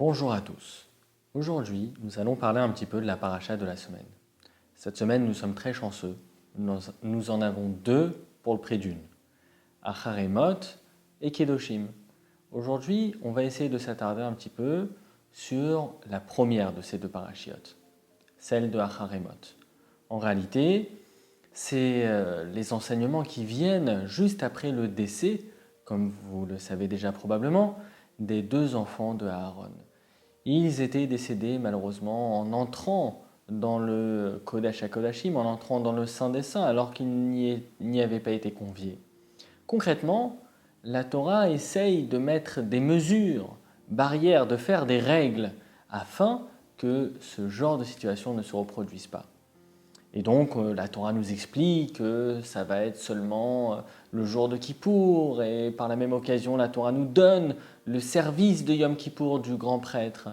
Bonjour à tous. Aujourd'hui, nous allons parler un petit peu de la paracha de la semaine. Cette semaine, nous sommes très chanceux. Nous en avons deux pour le prix d'une. Acharemot et Kedoshim. Aujourd'hui, on va essayer de s'attarder un petit peu sur la première de ces deux parachiotes, celle de Acharemot. En réalité, c'est les enseignements qui viennent juste après le décès, comme vous le savez déjà probablement, des deux enfants de Aaron. Ils étaient décédés malheureusement en entrant dans le Kodesh HaKodashim, en entrant dans le Saint des Saints, alors qu'ils n'y avaient pas été conviés. Concrètement, la Torah essaye de mettre des mesures, barrières, de faire des règles, afin que ce genre de situation ne se reproduise pas. Et donc, la Torah nous explique que ça va être seulement le jour de Kippour, et par la même occasion, la Torah nous donne le service de Yom Kippour du grand prêtre.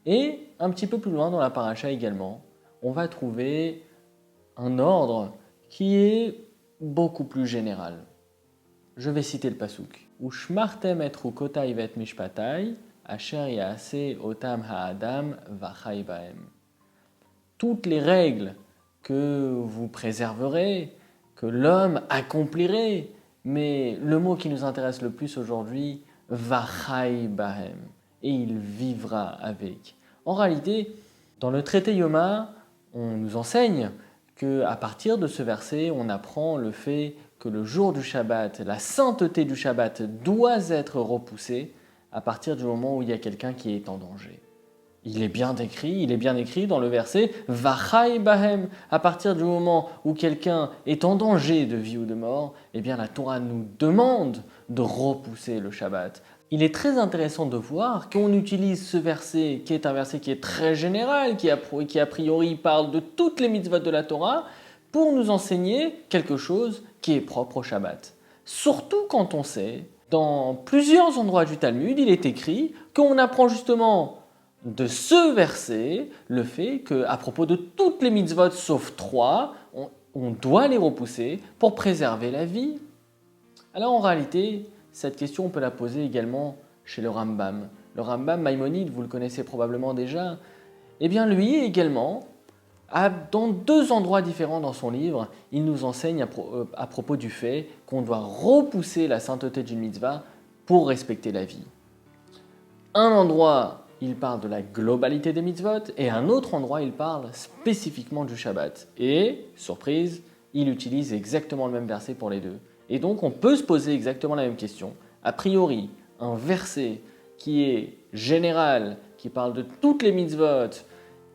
Et un petit peu plus loin dans la paracha également, on va trouver un ordre qui est beaucoup plus général. Je vais citer le pasuk. Ushmartem et rukotai vet mishpatai, asher yaase otam haadam vachai bahem. Toutes les règles que vous préserverez, que l'homme accomplirait, mais le mot qui nous intéresse le plus aujourd'hui, vachai bahem, et il vivra avec. En réalité, dans le traité Yoma, on nous enseigne qu'à partir de ce verset, on apprend le fait que le jour du Shabbat, la sainteté du Shabbat doit être repoussée à partir du moment où il y a quelqu'un qui est en danger. Il est bien écrit dans le verset « Vachai bahem ». À partir du moment où quelqu'un est en danger de vie ou de mort, eh bien la Torah nous demande de repousser le Shabbat. Il est très intéressant de voir qu'on utilise ce verset, qui est un verset qui est très général, qui a priori parle de toutes les mitzvot de la Torah, pour nous enseigner quelque chose qui est propre au Shabbat. Surtout quand on sait, dans plusieurs endroits du Talmud, il est écrit qu'on apprend justement de ce verset le fait qu'à propos de toutes les mitzvot sauf 3, on doit les repousser pour préserver la vie. Alors en réalité, cette question on peut la poser également chez le Rambam. Le Rambam Maïmonide, vous le connaissez probablement déjà, eh bien lui également, dans deux endroits différents dans son livre, il nous enseigne à propos du fait qu'on doit repousser la sainteté d'une mitzvah pour respecter la vie. Un endroit, il parle de la globalité des mitzvot, et un autre endroit, il parle spécifiquement du Shabbat. Et, surprise, il utilise exactement le même verset pour les deux. Et donc, on peut se poser exactement la même question. A priori, un verset qui est général, qui parle de toutes les mitzvot,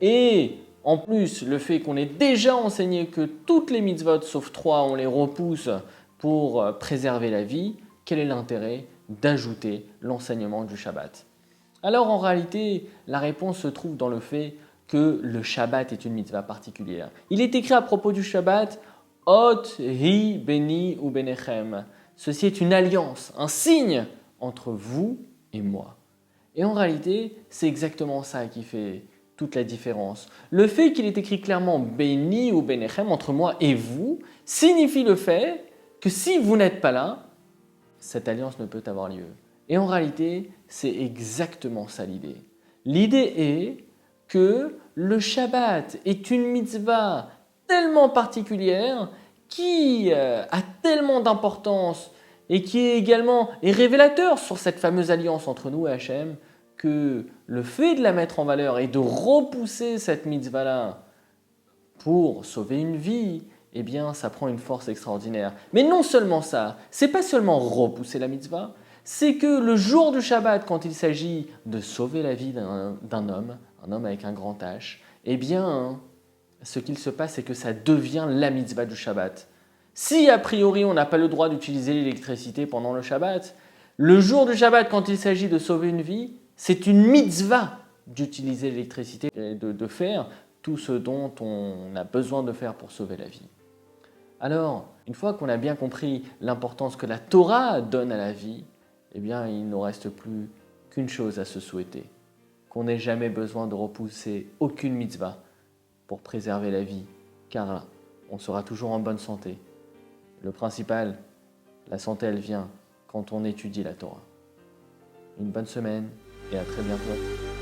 et en plus, le fait qu'on ait déjà enseigné que toutes les mitzvot, sauf 3, on les repousse pour préserver la vie, quel est l'intérêt d'ajouter l'enseignement du Shabbat ? Alors en réalité, la réponse se trouve dans le fait que le Shabbat est une mitzvah particulière. Il est écrit à propos du Shabbat, « Ot hi beni u benechem ». Ceci est une alliance, un signe entre vous et moi. Et en réalité, c'est exactement ça qui fait toute la différence. Le fait qu'il est écrit clairement « Beni ou benechem » entre moi et vous, signifie le fait que si vous n'êtes pas là, cette alliance ne peut avoir lieu. Et en réalité, c'est exactement ça l'idée. L'idée est que le Shabbat est une mitzvah tellement particulière qui a tellement d'importance et qui est révélateur sur cette fameuse alliance entre nous et Hachem que le fait de la mettre en valeur et de repousser cette mitzvah-là pour sauver une vie, eh bien, ça prend une force extraordinaire. Mais non seulement ça, c'est pas seulement repousser la mitzvah, c'est que le jour du Shabbat, quand il s'agit de sauver la vie d'un homme, un homme avec un grand H, eh bien, ce qu'il se passe, c'est que ça devient la mitzvah du Shabbat. Si, a priori, on n'a pas le droit d'utiliser l'électricité pendant le Shabbat, le jour du Shabbat, quand il s'agit de sauver une vie, c'est une mitzvah d'utiliser l'électricité et de faire tout ce dont on a besoin de faire pour sauver la vie. Alors, une fois qu'on a bien compris l'importance que la Torah donne à la vie, eh bien, il ne nous reste plus qu'une chose à se souhaiter, qu'on n'ait jamais besoin de repousser aucune mitzvah pour préserver la vie, car on sera toujours en bonne santé. Le principal, la santé, elle vient quand on étudie la Torah. Une bonne semaine et à très bientôt.